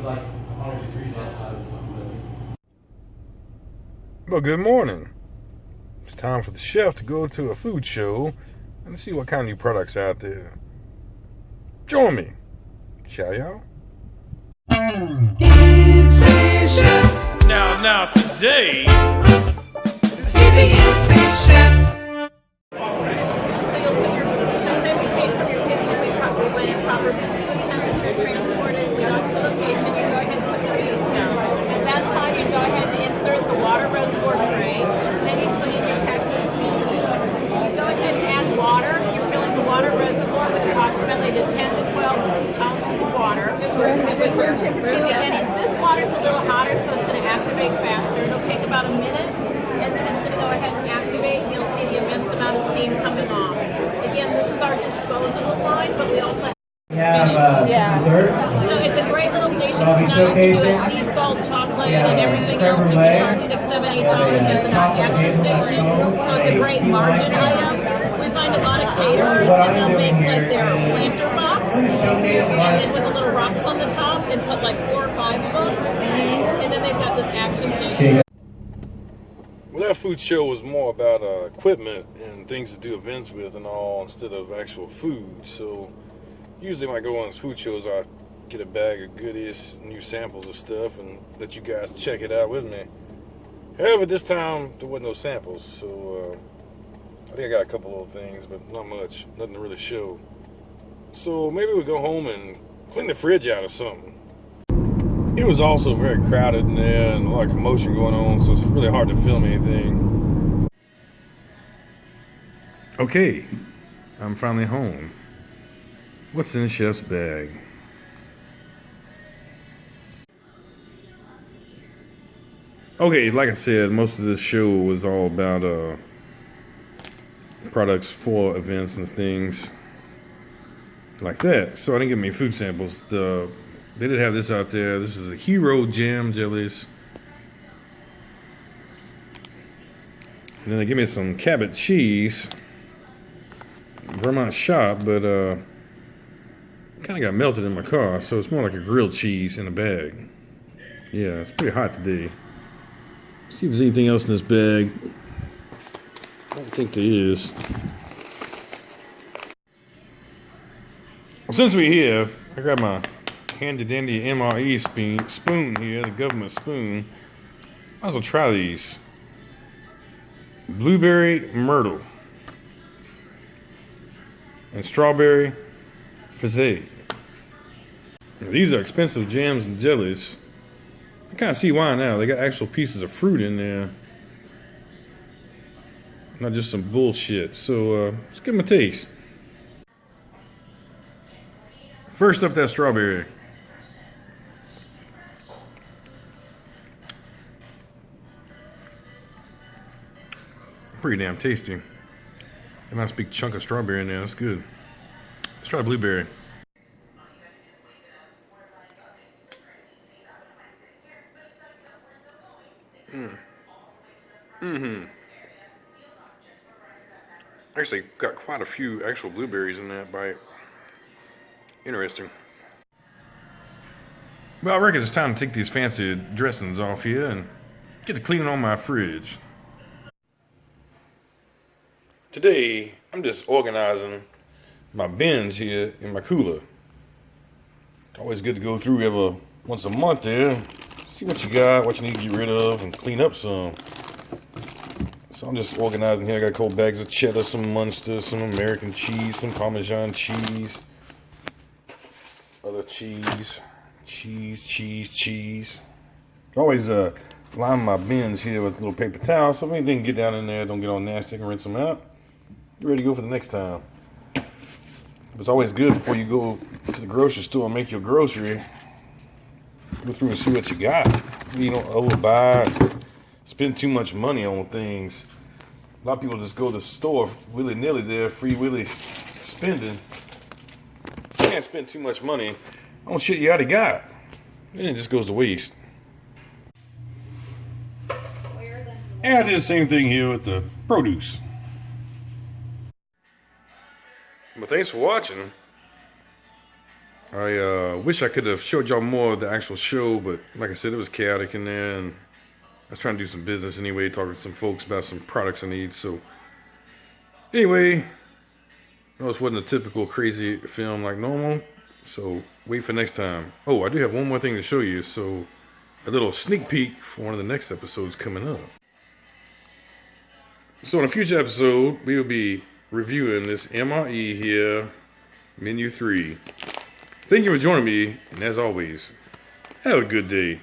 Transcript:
Well, good morning. It's time for the chef to go to a food show and see what kind of new products are out there. Join me, shall y'all? Now, today. Proper food temperature transported. We got to the location. You go ahead and put your base down. At that time, you go ahead and insert the water reservoir tray. Then you put in your cactus meat. You go ahead and add water. You're filling the water reservoir with approximately 10 to 12 ounces of water. Just room temperature. And this water's a little hotter, so it's going to activate faster. It'll take about a minute, and then it's going to go ahead and activate, and you'll see the immense amount of steam coming off. Again, this is our disposable line, but we also so it's a great little station because now you can do a sea salt chocolate and everything else. You can charge $6, $7, $8 as an action station. So it's a great margin item. We find a lot of caterers and they'll make like their planter box and then with the little rocks on the top and put like 4 or 5 of them. And then they've got this action station. Well, that food show was more about equipment and things to do events with and all instead of actual food. So usually when I go on these food shows, I get a bag of goodies, new samples of stuff, and let you guys check it out with me. However, this time, there wasn't no samples, so I think I got a couple little things, but not much. Nothing to really show. So maybe we'll go home and clean the fridge out or something. It was also very crowded in there and a lot of commotion going on, so it's really hard to film anything. Okay, I'm finally home. What's in the chef's bag? Okay, like I said, most of this show was all about products for events and things like that. So I didn't get many food samples. They did have this out there. This is a Hero Jam Jellies. And then they give me some Cabot cheese. Vermont shop, but kind of got melted in my car, so it's more like a grilled cheese in a bag. Yeah, it's pretty hot today. See if there's anything else in this bag. I don't think there is. Well, since we're here, I got my handy dandy MRE spoon here, the government spoon. Might as well try these. Blueberry myrtle and strawberry fizzy. Now, these are expensive jams and jellies. I kind of see why now. They got actual pieces of fruit in there, not just some bullshit. So let's give them a taste. First up, that strawberry. Pretty damn tasty. A nice big chunk of strawberry in there. That's good. Let's try blueberry. Actually, got quite a few actual blueberries in that bite. Interesting. Well, I reckon it's time to take these fancy dressings off here and get to cleaning on my fridge. Today, I'm just organizing my bins here in my cooler. Always good to go through every once a month there, see what you got, what you need to get rid of, and clean up some. So I'm just organizing here. I got a couple bags of cheddar, some Munster, some American cheese, some Parmesan cheese, other cheese. Always line my bins here with a little paper towel, so if anything get down in there, don't get all nasty, I can rinse them out. Get ready to go for the next time. But it's always good before you go to the grocery store and make your grocery. Go through and see what you got. You don't overbuy, spend too much money on things. A lot of people just go to the store willy-nilly there, free willy spending. You can't spend too much money on shit you already got. Then it just goes to waste. And I did the same thing here with the produce. But thanks for watching. I wish I could have showed y'all more of the actual show, but like I said, it was chaotic in there, and I was trying to do some business anyway, talking to some folks about some products I need. So anyway, no, this wasn't a typical crazy film like normal, so wait for next time. Oh, I do have one more thing to show you, so a little sneak peek for one of the next episodes coming up. So in a future episode, we will be reviewing this MRE here, Menu 3. Thank you for joining me, and as always, have a good day.